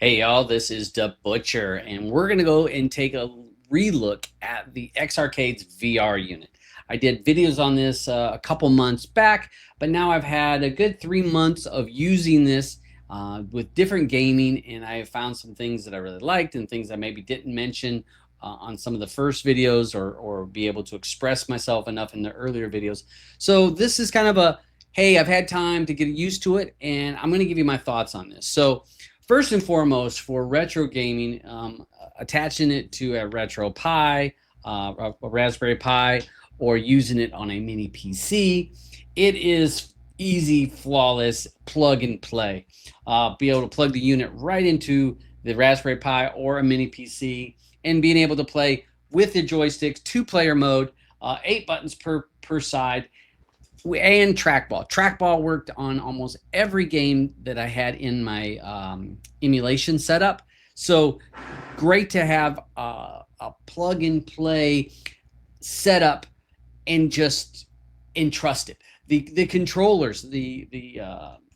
Hey y'all, this is the Butcher, and we're gonna go and take a relook at the X-Arcade's VR unit. I did videos on this a couple months back, but now I've had a good 3 months of using this with different gaming, and I have found some things that I really liked and things I maybe didn't mention on some of the first videos or be able to express myself enough in the earlier videos. So this is kind of a, hey, I've had time to get used to it, and I'm gonna give you my thoughts on this. So first and foremost, for retro gaming, attaching it to a retro Pi, a Raspberry Pi, or using it on a mini PC, it is easy, flawless, plug and play. Be able to plug the unit right into the Raspberry Pi or a mini PC, and being able to play with the joysticks, two-player mode, 8 buttons per side, and trackball. Trackball worked on almost every game that I had in my emulation setup. So great to have a plug and play setup and just entrust it. The controllers, the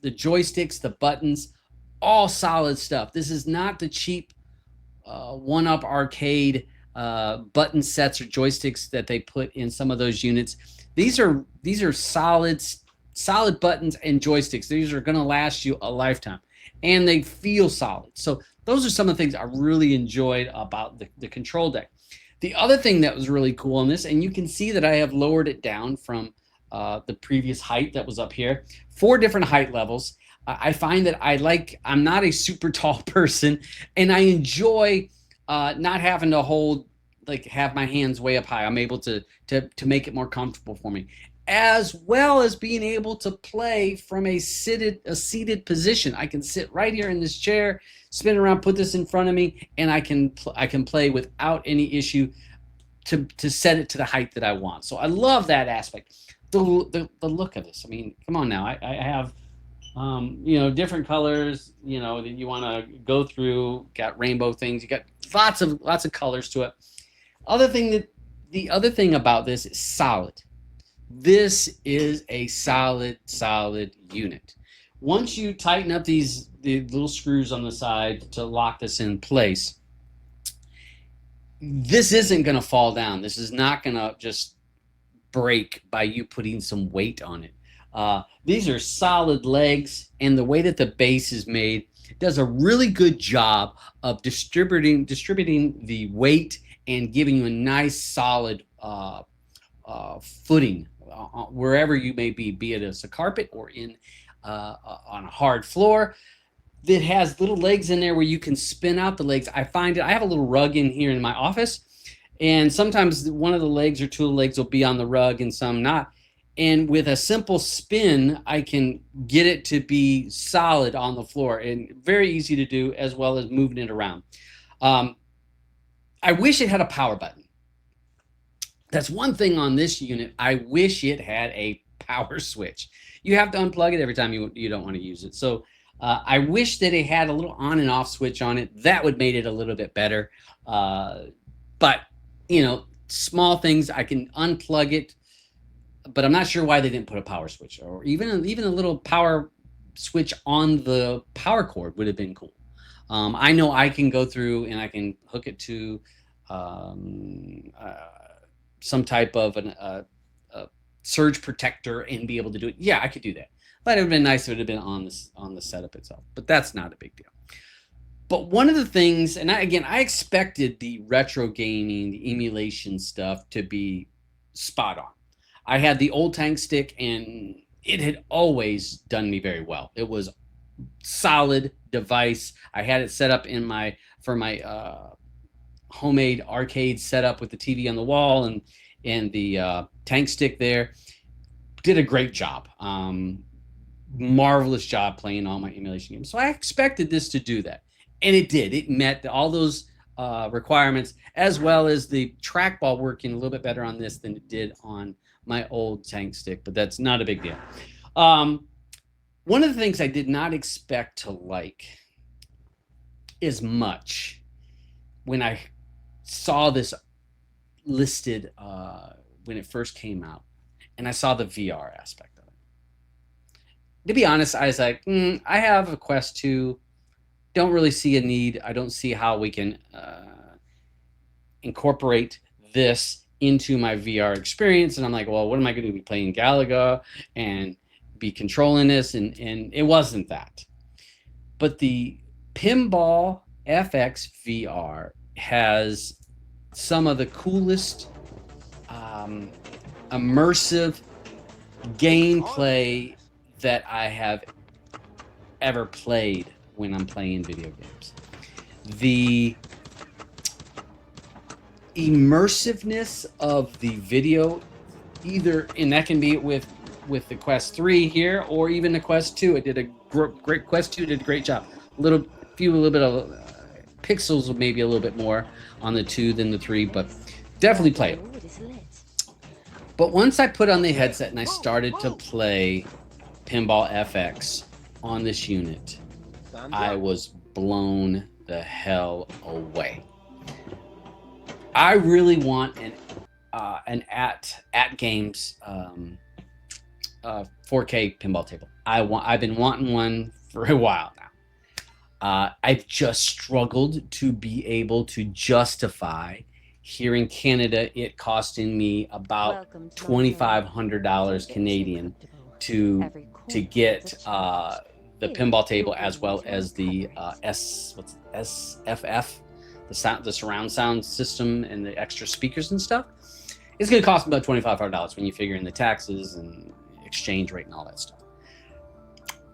joysticks, the buttons, all solid stuff. This is not the cheap one-up arcade button sets or joysticks that they put in some of those units. These are solid buttons and joysticks. These are going to last you a lifetime, and they feel solid. So those are some of the things I really enjoyed about the control deck. The other thing that was really cool on this, and you can see that I have lowered it down from the previous height that was up here, 4 different height levels. I find that I'm not a super tall person, and I enjoy not having to have my hands way up high. I'm able to make it more comfortable for me, as well as being able to play from a seated position. I can sit right here in this chair, spin around, put this in front of me, and I can play without any issue to set it to the height that I want. So I love that aspect. The look of this. I mean, come on now. I have different colors, that you want to go through. Got rainbow things. You got lots of colors to it. The other thing about this is solid. This is a solid unit. Once you tighten up the little screws on the side to lock this in place, this isn't going to fall down. This is not going to just break by you putting some weight on it. These are solid legs, and the way that the base is made does a really good job of distributing the weight and giving you a nice solid footing wherever you may be it as a carpet or on a hard floor. That has little legs in there where you can spin out the legs. I have a little rug in here in my office, and sometimes one of the legs or 2 of the legs will be on the rug and some not. And with a simple spin, I can get it to be solid on the floor, and very easy to do, as well as moving it around. I wish it had a power button. That's one thing on this unit. I wish it had a power switch. You have to unplug it every time you don't want to use it. So I wish that it had a little on and off switch on it. That would make it a little bit better. But small things, I can unplug it. But I'm not sure why they didn't put a power switch, or even a little power switch on the power cord would have been cool. I know I can go through and I can hook it to some type of a surge protector and be able to do it. Yeah, I could do that. But it would have been nice if it had been on the setup itself. But that's not a big deal. But one of the things, and I expected the retro gaming, the emulation stuff to be spot on. I had the old Tankstick, and it had always done me very well. It was solid device. I had it set up for my homemade arcade setup with the TV on the wall and the Tankstick there. Did a great job. Marvelous job playing all my emulation games. So I expected this to do that, and it did. It met all those requirements, as well as the trackball working a little bit better on this than it did on my old Tankstick, but that's not a big deal. One of the things I did not expect to like as much when I saw this listed when it first came out, and I saw the VR aspect of it. To be honest, I was like, I have a Quest 2. don't really see a need. I don't see how we can incorporate this into my VR experience. And I'm like, well, what am I going to be playing Galaga and be controlling this? And it wasn't that. But the Pinball Fx VR has some of the coolest immersive gameplay that I have ever played when I'm playing video games. The immersiveness of the video, either, and that can be with the Quest 3 here, or even the Quest 2. It did a great, Quest 2 did a great job. A little bit of pixels, maybe a little bit more on the 2 than the 3, but definitely playable. But once I put on the headset and I started to play Pinball Fx on this unit, I was blown the hell away. I really want an at games 4K pinball table. I've been wanting one for a while now. I've just struggled to be able to justify here in Canada it costing me about $2,500 Canadian to get the pinball table, as well as the SFF, the surround sound system, and the extra speakers and stuff. It's going to cost me about $2,500 when you figure in the taxes and exchange rate and all that stuff.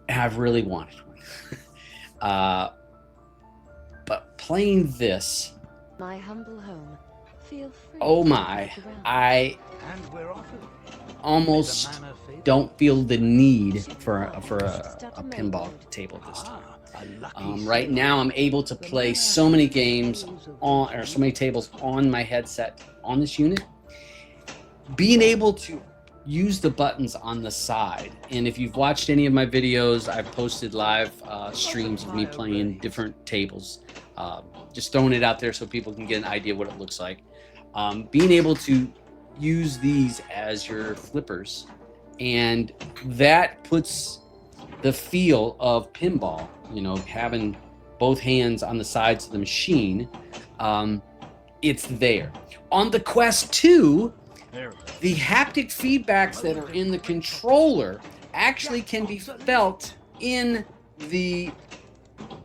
And I've really wanted one. But playing this, my humble home, feel free. Oh my, I almost don't feel the need for a pinball table this time. Right now I'm able to play so many games on, or so many tables on my headset on this unit. Being able to use the buttons on the side, and if you've watched any of my videos, I've posted live streams of me playing different tables. Just throwing it out there so people can get an idea what it looks like. Being able to use these as your flippers, and that puts the feel of pinball, you know, having both hands on the sides of the machine. It's there. On the Quest 2, the haptic feedbacks that are in the controller actually can be felt in the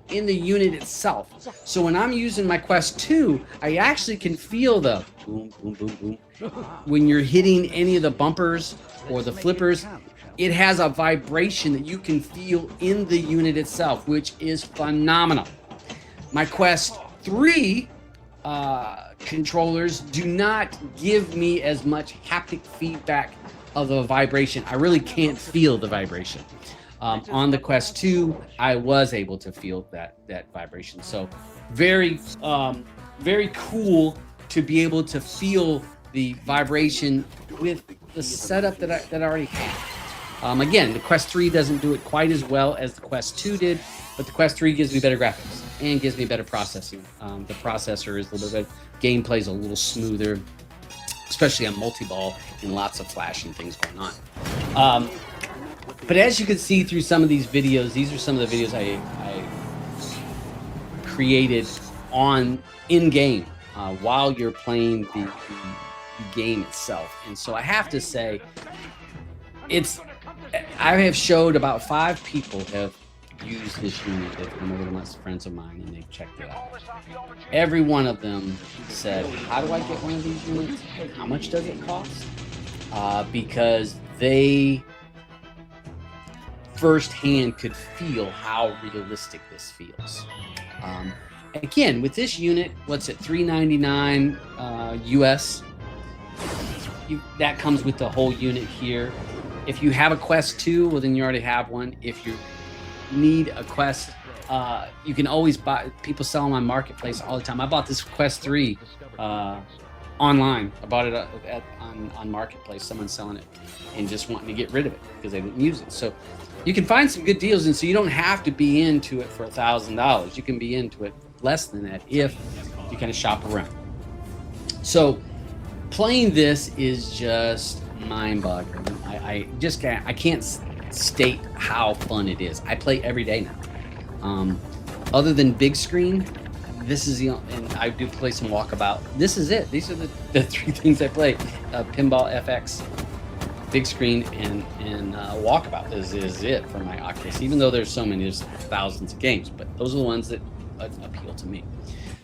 unit itself. So when I'm using my Quest 2, I actually can feel the boom, boom, boom, boom. When you're hitting any of the bumpers or the flippers, it has a vibration that you can feel in the unit itself, which is phenomenal. My Quest 3 controllers do not give me as much haptic feedback of a vibration. I really can't feel the vibration. On the Quest 2, I was able to feel that vibration. So very cool to be able to feel the vibration with the setup that I already have. Again, the Quest 3 doesn't do it quite as well as the Quest 2 did, but the Quest 3 gives me better graphics and gives me better processing. The processor is a little bit better. Gameplay's a little smoother, especially on multi-ball and lots of flashing things going on. But as you can see through some of these videos, these are some of the videos I created in-game while you're playing the game itself. And so I have to say, I have showed about 5 people have used this unit that come over to my friends of mine, and they've checked it out. Every one of them said, how do I get one of these units? How much does it cost? Because they firsthand could feel how realistic this feels. Again, with this unit, what's it, $399 US? That comes with the whole unit here. If you have a Quest 2, well, then you already have one. If you need a Quest, you can always buy. People sell them on Marketplace all the time. I bought this Quest 3 online. I bought it on Marketplace. Someone's selling it and just wanting to get rid of it because they didn't use it. So you can find some good deals, and so you don't have to be into it for $1,000. You can be into it less than that if you kind of shop around. So playing this is just mind-boggling. I can't state how fun it is. I play every day now. Other than big screen, this is the, and I do play some walkabout. This is it. These are the 3 things I play. Pinball Fx, big screen, and walkabout is it for my Oculus. Even though there's so many, there's thousands of games, but those are the ones that appeal to me.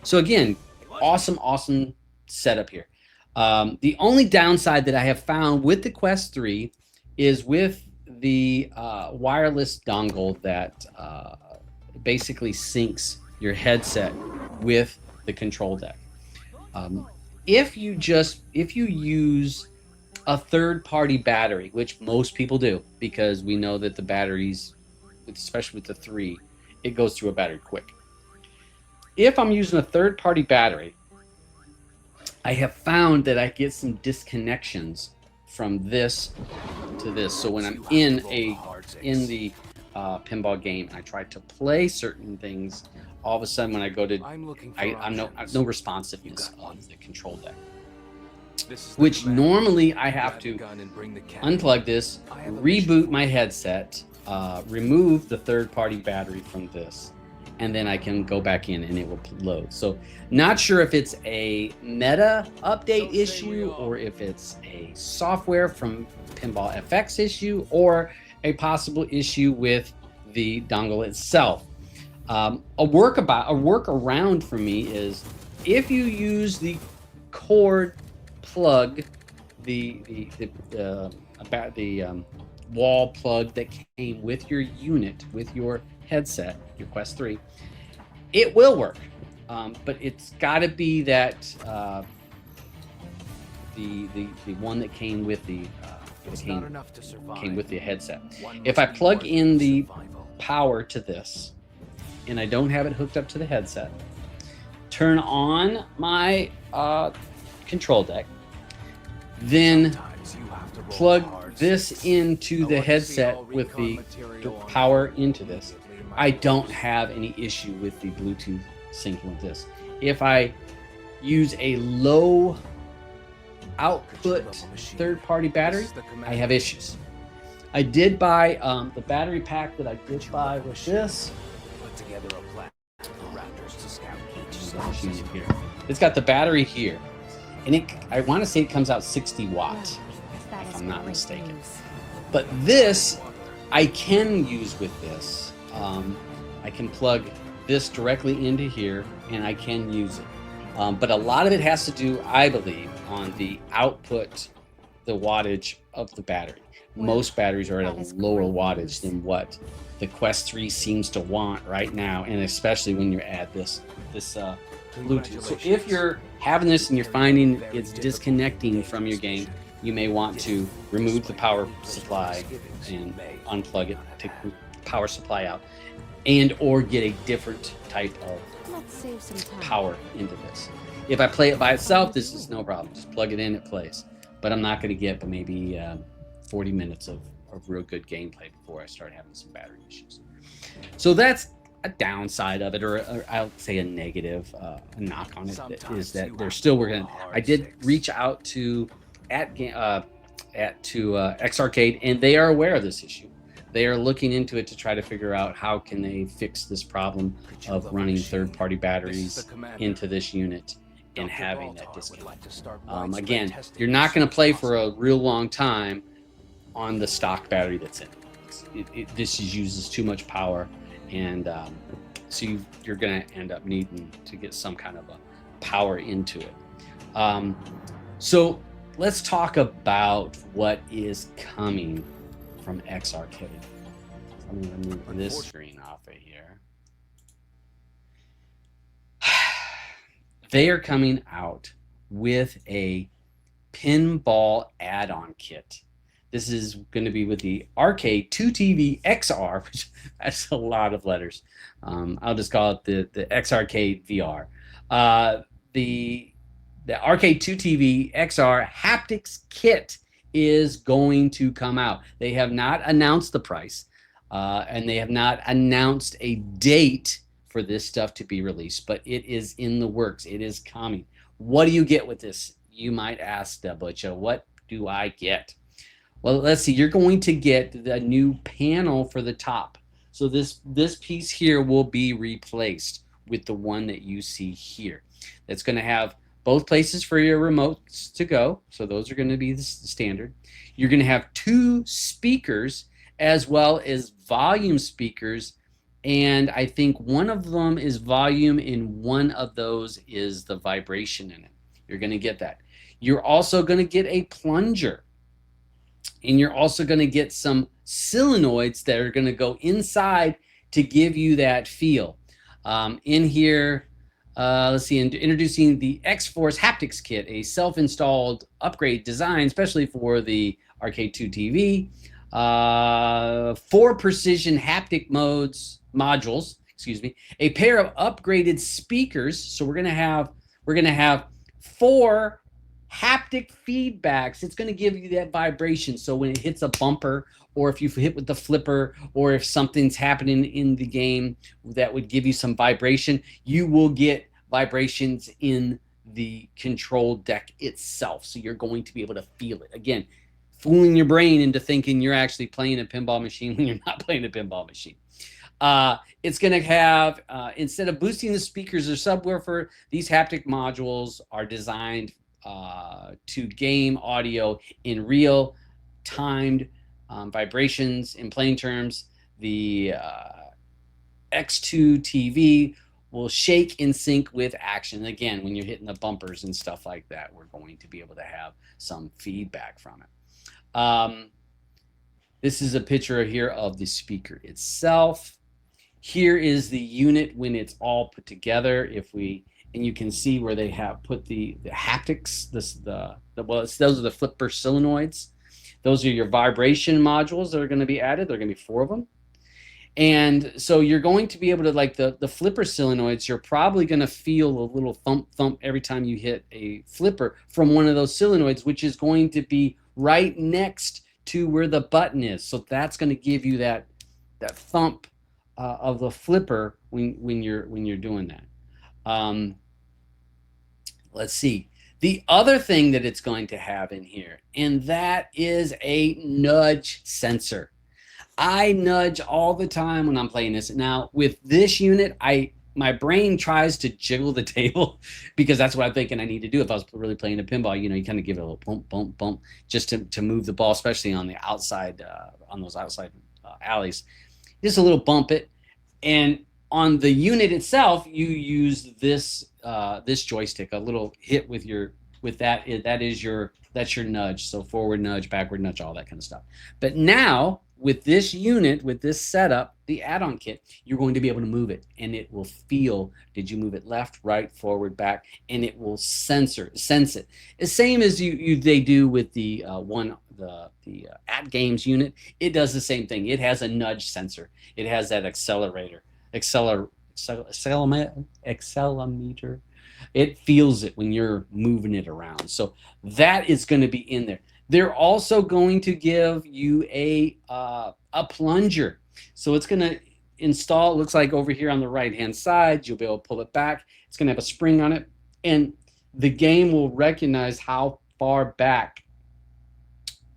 So again, awesome setup here. The only downside that I have found with the Quest 3 is with the wireless dongle that basically syncs your headset with the control deck. If you use a third-party battery, which most people do, because we know that the batteries, especially with the 3, it goes through a battery quick. If I'm using a third-party battery, I have found that I get some disconnections from this to this. So when I'm in the pinball game and I try to play certain things, all of a sudden when I go to, I'm no responsiveness on the control deck. Which normally I have to unplug this, reboot my headset, remove the third-party battery from this, and then I can go back in and it will load. So not sure if it's a meta update issue or if it's a software from Pinball Fx issue or a possible issue with the dongle itself. A workaround for me is if you use the cord plug, the wall plug that came with your unit, with your headset, your Quest 3, it will work, but it's got to be that the one that came with the came with the headset. If I plug in the power to this and I don't have it hooked up to the headset, turn on my control deck, then plug this into the headset with the power into this, I don't have any issue with the Bluetooth syncing with this. If I use a low output third-party battery, I have issues. I did buy the battery pack that I did buy with this. It's got the battery here, and I want to say it comes out 60 watts, if I'm not mistaken. But this I can use with this. I can plug this directly into here and I can use it. But a lot of it has to do, I believe, on the output, the wattage of the battery. Most batteries are at a lower wattage than what the Quest 3 seems to want right now, and especially when you add this Bluetooth. So if you're having this and you're finding it's disconnecting from your game, you may want to remove the power supply and unplug it, take the power supply out, and or get a different type of power into this. If I play it by itself, this is no problem. Just plug it in, it plays. But I'm not going to get but maybe 40 minutes of real good gameplay before I start having some battery issues. So that's a downside of it, or I'll say a negative, a knock on it, is that they're still working. I did reach out to X-Arcade, and they are aware of this issue. They are looking into it to try to figure out how can they fix this problem of running third-party batteries into this unit and having that disconnect. Again, you're not going to play for a real long time on the stock battery that's in it. This uses too much power, and so you're going to end up needing to get some kind of a power into it. So let's talk about what is coming from X-Arcade. I'm going to move this screen off of here. They are coming out with a pinball add-on kit. This is going to be with the Arcade2TV XR, which that's a lot of letters. I'll just call it the X-Arcade VR. The Arcade2TV XR haptics kit is going to come out. They have not announced the price, and they have not announced a date for this stuff to be released, but it is in the works. It is coming. What do you get with this? You might ask, Butcha, what do I get? Well, let's see. You're going to get the new panel for the top. So this piece here will be replaced with the one that you see here. That's going to have both places for your remotes to go. So those are going to be the standard. You're going to have 2 speakers as well as volume speakers. And I think one of them is volume and one of those is the vibration in it. You're going to get that. You're also going to get a plunger. And you're also going to get some solenoids that are going to go inside to give you that feel. In here, let's see, introducing the X-Force Haptics Kit, a self-installed upgrade design, especially for the Arcade2TV. 4 precision haptic modules, excuse me, a pair of upgraded speakers. So we're gonna have 4 haptic feedbacks. It's going to give you that vibration. So when it hits a bumper, or if you hit with the flipper, or if something's happening in the game that would give you some vibration, you will get vibrations in the control deck itself. So you're going to be able to feel it. Again, fooling your brain into thinking you're actually playing a pinball machine when you're not playing a pinball machine. It's going to have, instead of boosting the speakers or subwoofer, these haptic modules are designed to game audio in real timed vibrations. In plain terms, the X2TV will shake in sync with action. Again, when you're hitting the bumpers and stuff like that, we're going to be able to have some feedback from it. This is a picture here of the speaker itself. Here is the unit when it's all put together. And you can see where they have put the haptics. Those are the flipper solenoids. Those are your vibration modules that are going to be added. There are going to be 4 of them. And so you're going to be able to, like the flipper solenoids, you're probably going to feel a little thump thump every time you hit a flipper from one of those solenoids, which is going to be right next to where the button is. So that's going to give you that thump of the flipper when you're doing that. Let's see. The other thing that it's going to have in here, and that is a nudge sensor. I nudge all the time when I'm playing this. Now, with this unit, my brain tries to jiggle the table because that's what I'm thinking I need to do. If I was really playing a pinball, you kind of give it a little bump, bump, bump, just to move the ball, especially on the outside, on those outside alleys. Just a little bump it. And on the unit itself, you use this this joystick, a little hit with that's your nudge. So forward nudge, backward nudge, all that kind of stuff. But now with this unit, with this setup, the add-on kit, you're going to be able to move it, and it will feel, did you move it left, right, forward, back, and it will sense it. The same as they do with the At Games unit. It does the same thing. It has a nudge sensor. It has that accelerometer. It feels it when you're moving it around. So that is going to be in there. They're also going to give you a plunger. So it's going to install, it looks like over here on the right-hand side, you'll be able to pull it back. It's going to have a spring on it. And the game will recognize how far back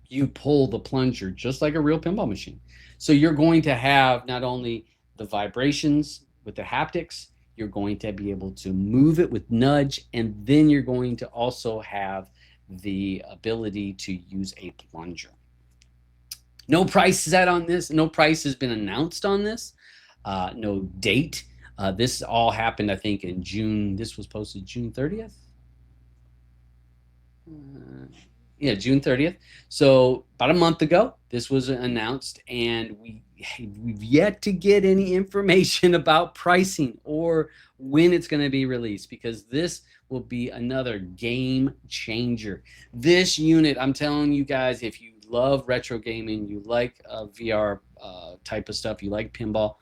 you pull the plunger, just like a real pinball machine. So you're going to have not only the vibrations with the haptics, you're going to be able to move it with nudge, and then you're going to also have the ability to use a plunger. No price set on this. No price has been announced on this. No date. This all happened, I think, in June. This was posted June 30th. Yeah, June 30th. So about a month ago, this was announced, and we've yet to get any information about pricing or when it's going to be released, because this will be another game changer. This unit, I'm telling you guys, if you love retro gaming, you like VR type of stuff, you like pinball,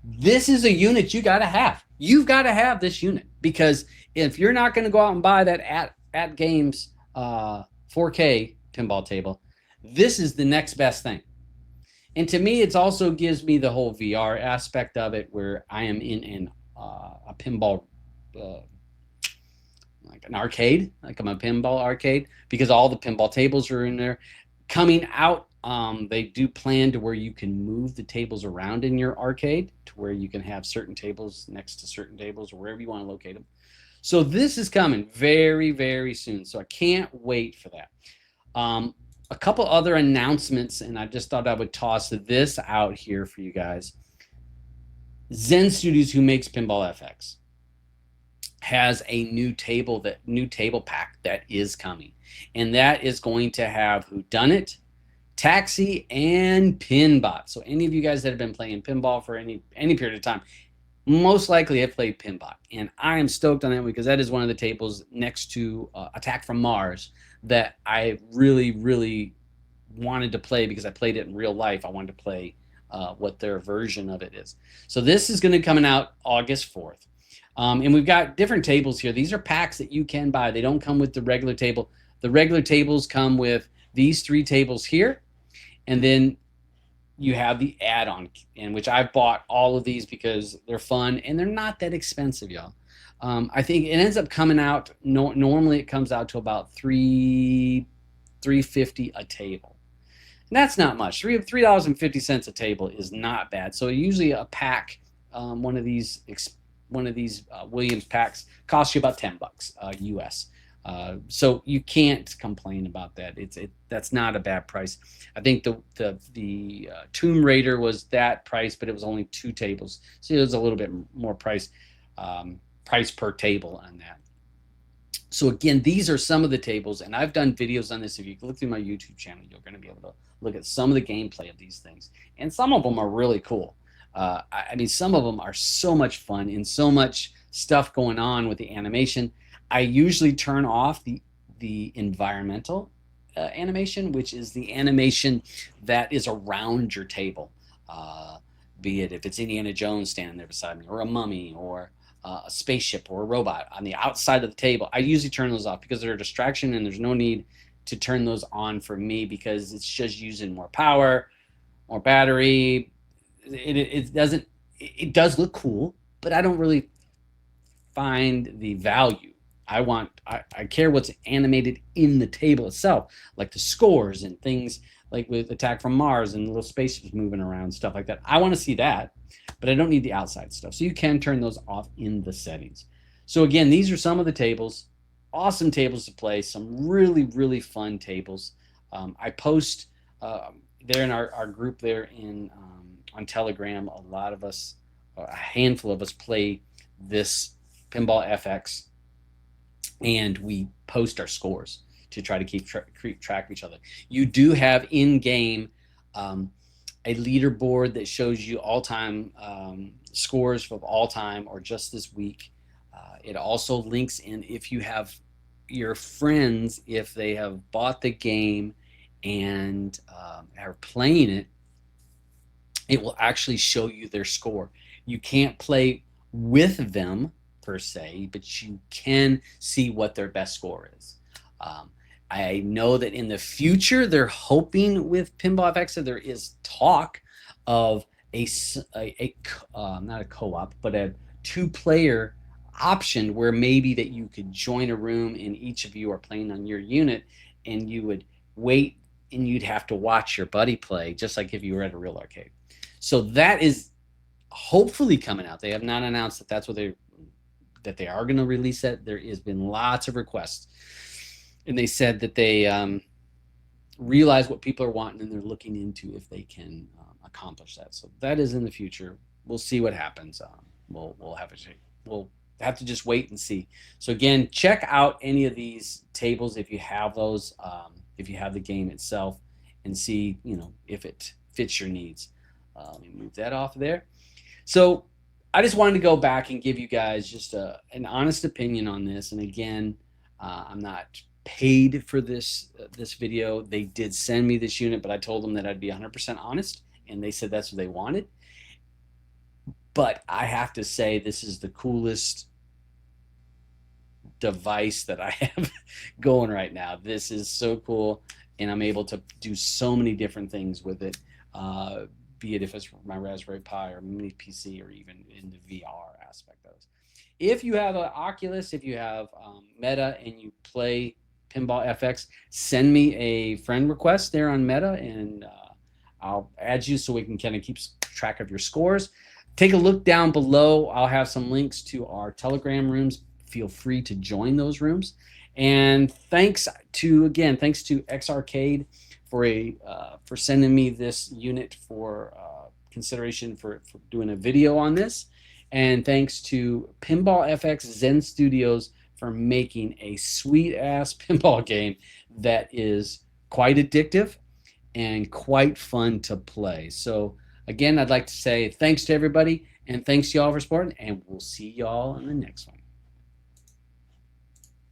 this is a unit you got to have. You've got to have this unit, because if you're not going to go out and buy that at Games 4K pinball table, this is the next best thing. And to me, it also gives me the whole VR aspect of it, where I am in a pinball, like an arcade, like I'm a pinball arcade, because all the pinball tables are in there. Coming out They do plan to where you can move the tables around in your arcade to where you can have certain tables next to certain tables or wherever you want to locate them. So this is coming very, very soon. So I can't wait for that. A couple other announcements, and I just thought I would toss this out here for you guys. Zen Studios, who makes Pinball Fx, has a new table pack that is coming, and that is going to have Whodunit, Taxi, and Pinbot. So any of you guys that have been playing pinball for any period of time most likely have played Pinbot, and I am stoked on that because that is one of the tables next to Attack from Mars that I really wanted to play because I played it in real life. I wanted to play what their version of it is. So this is going to come out August 4th. And we've got different tables here. These are packs that you can buy. They don't come with the regular table. The regular tables come with these 3 tables here, and then you have the add-on, in which I've bought all of these because they're fun and they're not that expensive, y'all. I think it ends up coming out, normally it comes out to about $3.50 a table. And that's not much. $3.50 a table is not bad. So usually a pack, one of these Williams packs costs you about $10 US. So you can't complain about that. That's not a bad price. I think the Tomb Raider was that price, but it was only 2 tables, so it was a little bit more price per table on that. So again, these are some of the tables, and I've done videos on this. If you look through my YouTube channel, you're going to be able to look at some of the gameplay of these things, and some of them are really cool. I mean, some of them are so much fun and so much stuff going on with the animation. I usually turn off the environmental animation, which is the animation that is around your table, be it if it's Indiana Jones standing there beside me, or a mummy, or a spaceship, or a robot on the outside of the table. I usually turn those off because they're a distraction, and there's no need to turn those on for me because it's just using more power, more battery. It does look cool, but I don't really find the value. I care what's animated in the table itself, like the scores and things like with Attack from Mars and little spaceships moving around, stuff like that. I want to see that, but I don't need the outside stuff. So you can turn those off in the settings. So again, these are some of the tables, awesome tables to play, some really fun tables. I post there in our group there on Telegram. A lot of us, a handful of us, play this Pinball Fx, and we post our scores to try to keep track of each other. You do have in-game a leaderboard that shows you all-time scores of all-time or just this week. It also links in if you have your friends, if they have bought the game and are playing it, it will actually show you their score. You can't play with them per se, but you can see what their best score is. I know that in the future they're hoping with Pinball Fx that there is talk of not a co-op, but a 2-player option where maybe that you could join a room and each of you are playing on your unit, and you would wait and you'd have to watch your buddy play just like if you were at a real arcade. So that is hopefully coming out. They have not announced that that's what they are going to release it. There has been lots of requests, and they said that they realize what people are wanting, and they're looking into if they can accomplish that. So that is in the future. We'll see what happens. We'll have to just wait and see. So again, check out any of these tables if you have those, if you have the game itself, and see if it fits your needs. Let me move that off there. So I just wanted to go back and give you guys just an honest opinion on this. And again, I'm not paid for this video. They did send me this unit, but I told them that I'd be 100% honest, and they said that's what they wanted. But I have to say, this is the coolest device that I have going right now. This is so cool, and I'm able to do so many different things with it. Be it if it's my Raspberry Pi or mini PC or even in the VR aspect of it. If you have an Oculus, if you have Meta and you play Pinball Fx, send me a friend request there on Meta, and I'll add you so we can kind of keep track of your scores. Take a look down below. I'll have some links to our Telegram rooms. Feel free to join those rooms. And thanks to X-Arcade for sending me this unit for consideration for doing a video on this. And thanks to Pinball Fx Zen Studios for making a sweet ass pinball game that is quite addictive and quite fun to play. So again, I'd like to say thanks to everybody, and thanks to y'all for supporting, and we'll see y'all in the next one.